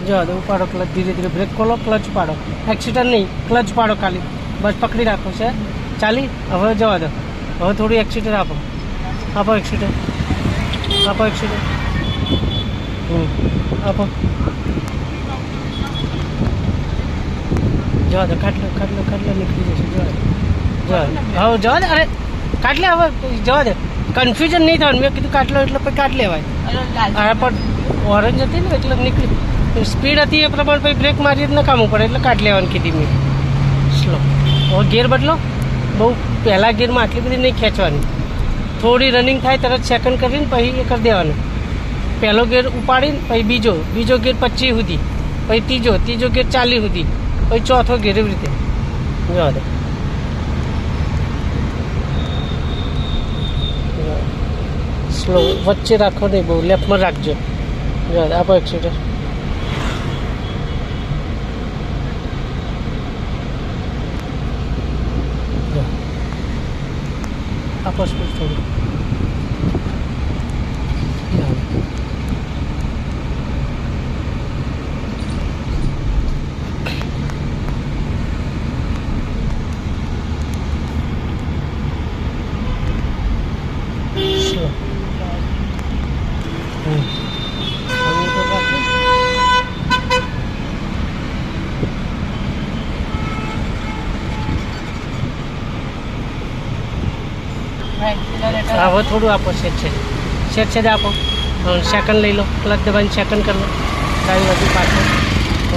જવા દો, ઉપાડો ક્લચ, ધીરે ધીરે બ્રેક ખોલો, ક્લચ ઉપાડો, એક્સિટર નહીં, ક્લચ પાડો ખાલી, બસ પકડી રાખો છે, ચાલી. હવે જવા દો, હવે થોડી એક્સિટર આપો, આપો એક્સિટર, આપો એક્સિટર, આપો, જવા દો, કાઢ લો, નીકળી જશે. જવા દો, હવે જવા દે, અરે કાઢ લે, હવે જવા દે, કન્ફ્યુઝન નહીં થવાનું. મેં કીધું કાઢ લો એટલે પછી કાઢ લેવાય. હા પણ ઓરેન્જ હતી ને એટલે નીકળી, સ્પીડ હતી એ પ્રમાણે પછી બ્રેક મારી જ નકામું પડે એટલે કાઢ લેવાની કીધી મેં. સ્લો. હવે ગેર બદલો, બહુ પહેલાં ગેરમાં આટલી બધી નહીં ખેંચવાની, થોડી રનિંગ થાય તરત સેકન્ડ કરીને પછી એ કરી દેવાનું. પહેલો ગેર ઉપાડીને પછી બીજો ગેર 25 સુધી, પછી ત્રીજો ગેર 40 સુધી, પછી ચોથો ગેર, એવી રીતે. જવા દે, સ્લો, વચ્ચે રાખો નહીં બહુ, લેફ્ટમાં રાખજો. જવા દે, આપો એક્સિટર, આપો સ્પીડ થોડી. સ્લો. હવે થોડું આપો, સેટ આપો, સેકન્ડ લઈ લો, ક્લચ દબાઈને સેકન્ડ કરી લો, ડાબી બાજુ પાછળ.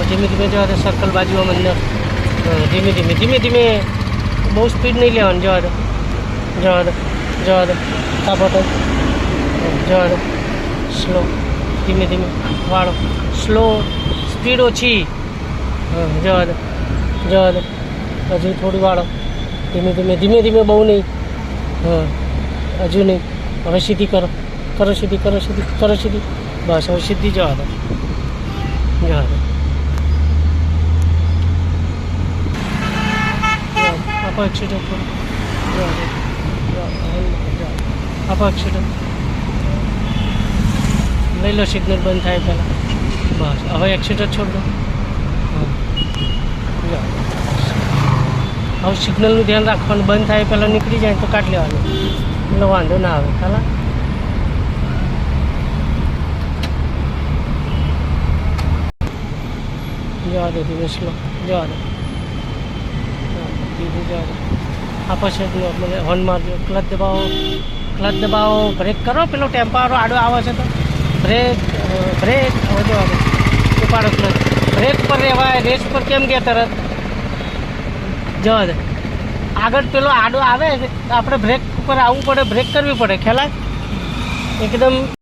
ધીમે ધીમે જવા દો, સર્કલ બાજુમાં મંદર, ધીમે ધીમે, બહુ સ્પીડ નહીં લેવાની. જવા દો, કાપો તો, જવા દો, સ્લો, ધીમે વાળો, સ્લો, સ્પીડ ઓછી. જવા દો, હજુ થોડી વાળો, ધીમે બહુ નહીં. હજુ નહીં, હવે સીધી કરો, સીધી, બસ હવે સીધી જવા દો. આપો એક્સિટર, આપો એક્સિટર, લઈ લો, સિગ્નલ બંધ થાય પહેલાં. બસ હવે એક્સિટર છોડ દો. હવે સિગ્નલનું ધ્યાન રાખવાનું, બંધ થાય પહેલાં નીકળી જાય તો કાઢી લેવાનું, એટલે વાંધો ના આવે. ખાલા જવા દો, ધીમે સ્લો, જવા દો, આપો છે. હોર્ન મારજો, ક્લચ દબાવો, બ્રેક કરો, પેલો ટેમ્પાવાળો આડો આવે છે તો બ્રેક. હવે જવા દો, ઉપાડો ક્લચ, બ્રેક પર રહેવાય, રેસ પર કેમ ગયા તરત. જવા દે, આગળ પેલો આડો આવે આપણે બ્રેક ઉપર આવવું પડે, બ્રેક કરવી પડે, ખ્યાલ એકદમ